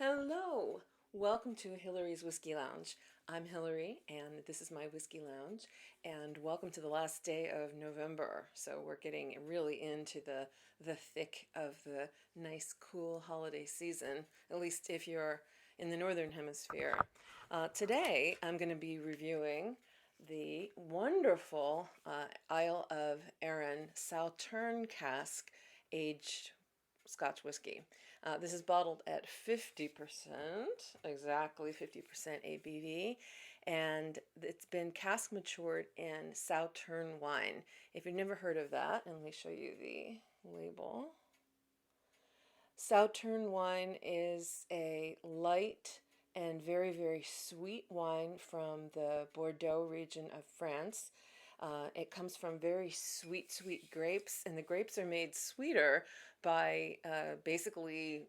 Hello! Welcome to Hillary's Whiskey Lounge. I'm Hillary, and this is my Whiskey Lounge, and welcome to the last day of November. So we're getting really into the thick of the nice, cool holiday season, at least if you're in the Northern Hemisphere. Today, I'm going to be reviewing the wonderful Isle of Arran Sauternes cask aged Scotch whiskey. This is bottled at 50%, exactly 50% ABV, and it's been cask matured in Sauternes wine. If you've never heard of that, and let me show you the label. Sauternes wine is a light and very, very sweet wine from the Bordeaux region of France. It comes from very sweet, sweet grapes, and the grapes are made sweeter by basically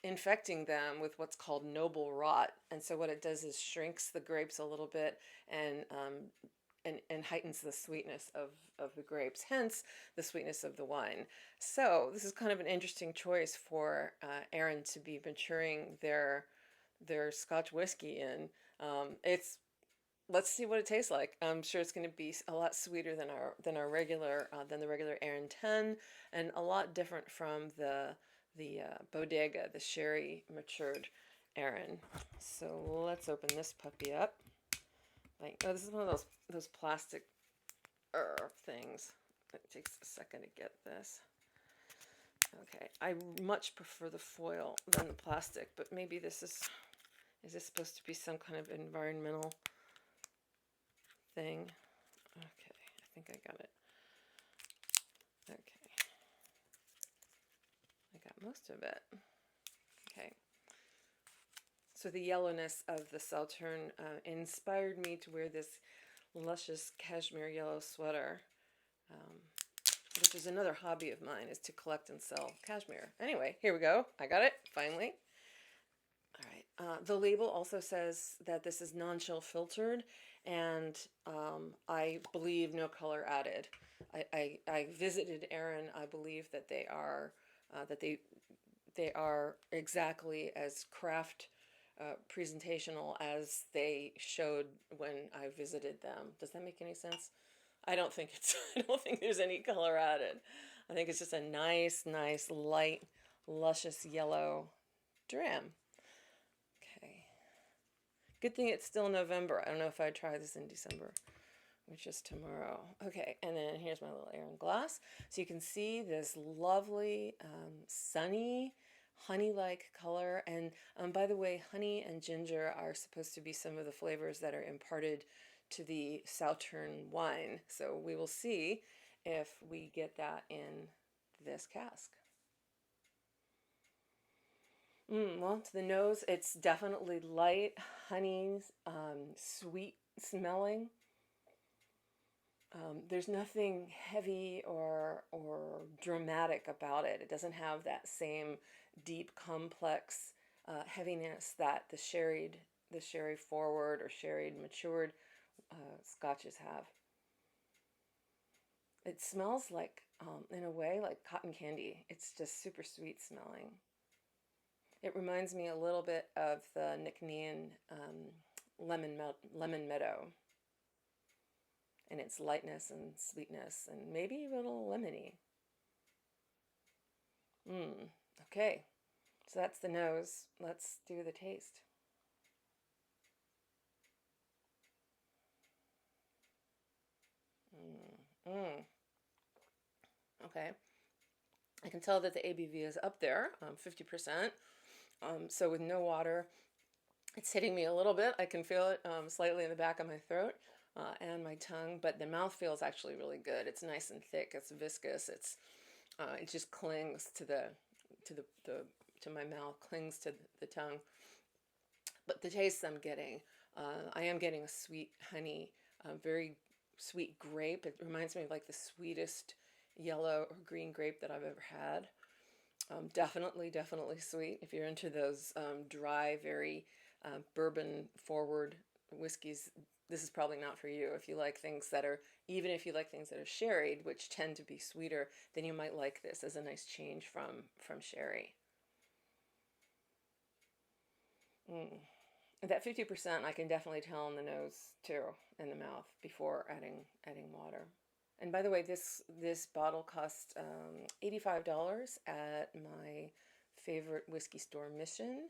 infecting them with what's called noble rot. And so what it does is shrinks the grapes a little bit and and heightens the sweetness of the grapes, hence the sweetness of the wine. So this is kind of an interesting choice for Arran to be maturing their Scotch whiskey in. It's Let's see what it tastes like. I'm sure it's going to be a lot sweeter than our regular than the regular Arran 10, and a lot different from the bodega, the sherry matured Arran. So let's open this puppy up. Oh, this is one of those plastic things. It takes a second to get this. Okay, I much prefer the foil than the plastic, but maybe this is this supposed to be some kind of environmental thing? Okay, I think I got it. Okay, I got most of it. Okay. So the yellowness of the Sauternes inspired me to wear this luscious cashmere yellow sweater, which is another hobby of mine, is to collect and sell cashmere. Anyway, here we go. I got it, finally. All right. The label also says that this is non-chill filtered, and I believe no color added. I visited Arran. I believe that they are they are exactly as craft presentational as they showed when I visited them. Does that make any sense? I don't think it's. I don't think there's any color added. I think it's just a nice, nice, light, luscious yellow dram. Okay. Good thing it's still November. I don't know if I'd try this in December, which is tomorrow. Okay, and then here's my little Arran glass. So you can see this lovely, sunny, honey-like color. And by the way, honey and ginger are supposed to be some of the flavors that are imparted to the Sauternes wine. So we will see if we get that in this cask. Well, to the nose, it's definitely light, honey, sweet smelling. There's nothing heavy or dramatic about it. It doesn't have that same deep, complex heaviness that the sherry forward or sherry matured scotches have. It smells like, in a way, like cotton candy. It's just super sweet smelling. It reminds me a little bit of the Nicnean lemon meadow, and its lightness and sweetness, and maybe a little lemony. Okay, so that's the nose. Let's do the taste. Okay, I can tell that the ABV is up there, 50%. So with no water, it's hitting me a little bit. I can feel it slightly in the back of my throat and my tongue, but the mouth feels actually really good. It's nice and thick. It's viscous. It just clings to to my mouth, clings to the tongue. But the taste I'm getting, I am getting a sweet honey, very sweet grape. It reminds me of like the sweetest yellow or green grape that I've ever had. Definitely, definitely sweet. If you're into those dry, very bourbon forward whiskeys, this is probably not for you. If you like things that are, even if you like things that are sherried, which tend to be sweeter, then you might like this as a nice change from sherry. Mm. That 50% I can definitely tell in the nose too, in the mouth before adding water. And by the way, this bottle cost $85 at my favorite whiskey store, Mission.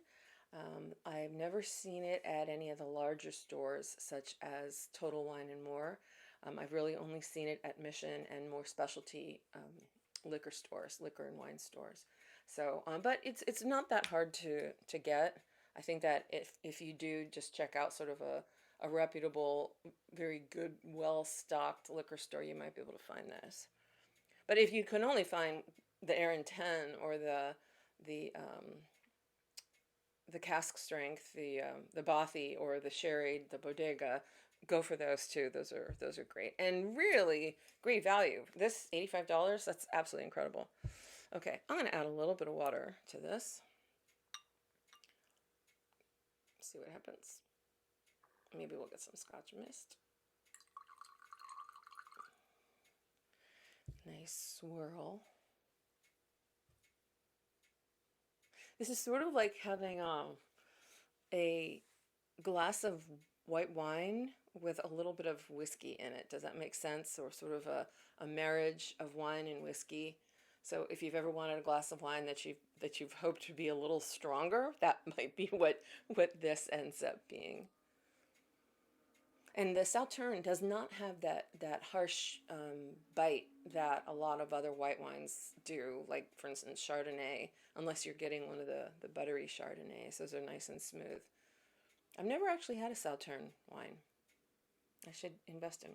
I've never seen it at any of the larger stores, such as Total Wine and More. I've really only seen it at Mission and more specialty liquor stores, liquor and wine stores. So, but it's not that hard to get. I think that if you do just check out sort of a reputable, very good, well stocked liquor store, you might be able to find this. But if you can only find the Arran 10 or the cask strength, the Bothy or the sherry, the Bodega, go for those too. Those are great and really great value. This $85, that's absolutely incredible. Okay, I'm gonna add a little bit of water to this. See what happens. Maybe we'll get some Scotch mist. Nice swirl. This is sort of like having a glass of white wine with a little bit of whiskey in it. Does that make sense? Or sort of a marriage of wine and whiskey. So if you've ever wanted a glass of wine that you've hoped to be a little stronger, that might be what this ends up being. And the Sauternes does not have that harsh bite that a lot of other white wines do, like for instance Chardonnay, unless you're getting one of the buttery Chardonnays. Those are nice and smooth. I've never actually had a Sauternes wine. I should invest in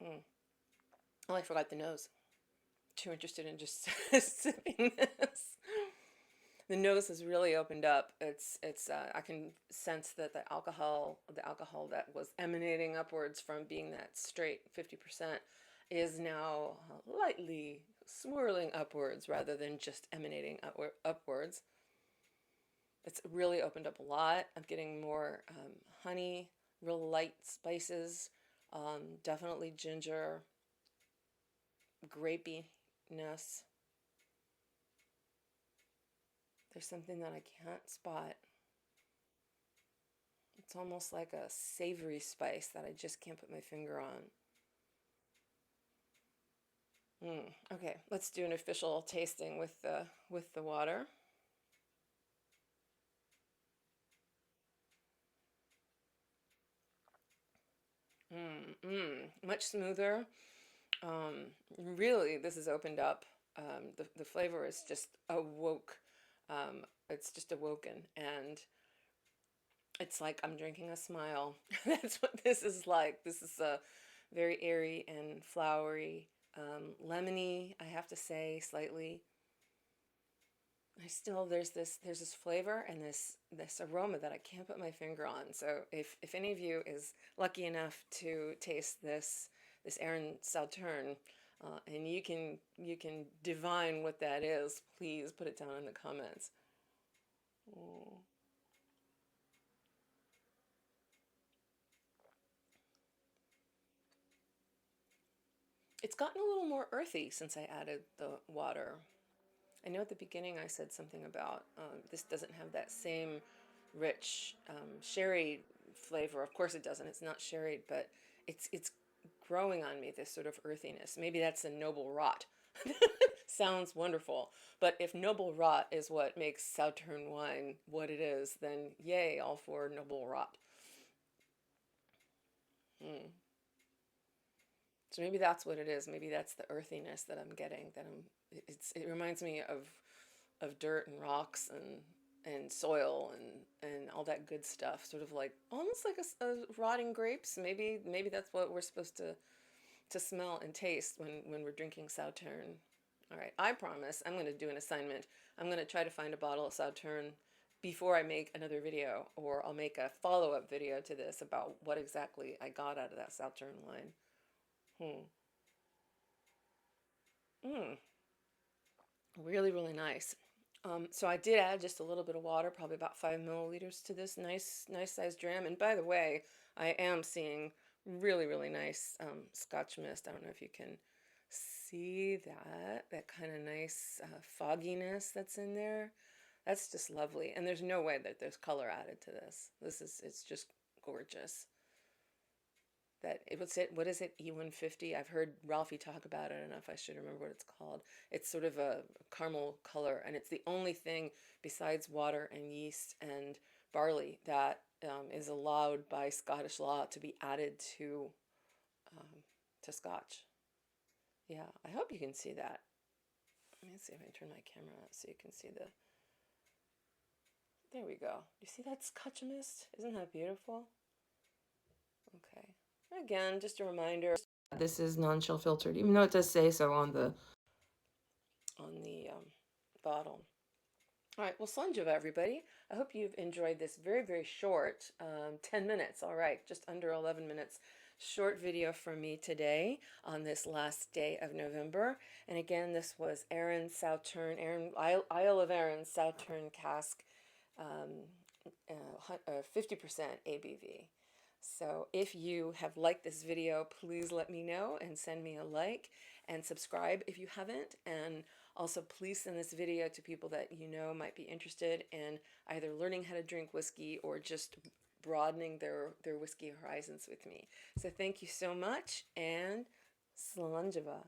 one. Oh, I forgot the nose. Too interested in just sipping this. The nose has really opened up. It's I can sense that the alcohol that was emanating upwards from being that straight 50% is now lightly swirling upwards rather than just emanating upwards. It's really opened up a lot. I'm getting more honey, real light spices, definitely ginger, grapiness. There's something that I can't spot. It's almost like a savory spice that I just can't put my finger on. Okay, let's do an official tasting with the water. Much smoother. Really, this has opened up. The flavor is just awoke. It's just awoken, and it's like I'm drinking a smile. That's what this is like. This is a very airy and flowery, lemony, I have to say, slightly. I still there's this flavor and this aroma that I can't put my finger on. So if any of you is lucky enough to taste this Arran Sauternes, and you can divine what that is, please put it down in the comments. Mm. It's gotten a little more earthy since I added the water. I know at the beginning I said something about this doesn't have that same rich sherry flavor. Of course it doesn't. It's not sherry, but it's growing on me, this sort of earthiness. Maybe that's a noble rot. Sounds wonderful. But if noble rot is what makes Sauternes wine what it is, then yay, all for noble rot. Mm. So maybe that's what it is. Maybe that's the earthiness that I'm getting. It reminds me of dirt and rocks and soil and all that good stuff. Sort of like almost like a rotting grapes. Maybe that's what we're supposed to smell and taste when we're drinking Sauternes. All right, I promise I'm going to do an assignment. I'm going to try to find a bottle of Sauternes before I make another video, or I'll make a follow-up video to this about what exactly I got out of that Sauternes wine. Hmm. Mm. Really, really nice. So I did add just a little bit of water, probably about 5 milliliters to this nice sized dram. And by the way, I am seeing really, really nice Scotch mist. I don't know if you can see that kind of nice fogginess that's in there. That's just lovely. And there's no way that there's color added to this. It's just gorgeous. That it was it. What is it? E150. I've heard Ralphie talk about it enough. I should remember what it's called. It's sort of a caramel color, and it's the only thing besides water and yeast and barley that is allowed by Scottish law to be added um, to Scotch. Yeah, I hope you can see that. Let me see if I turn my camera on so you can see the. There we go. You see that Scotch mist? Isn't that beautiful? Okay. Again, just a reminder. This is non-chill filtered, even though it does say so on the bottle. All right, well, Slanjava, everybody. I hope you've enjoyed this very, very short, 10 minutes, all right, just under 11 minutes, short video from me today on this last day of November. And again, this was Arran Sauternes, Isle of Arran Sauternes cask, 50% ABV. So if you have liked this video, please let me know and send me a like and subscribe if you haven't. And also please send this video to people that you know might be interested in either learning how to drink whiskey or just broadening their whiskey horizons with me. So thank you so much, and Slanjava.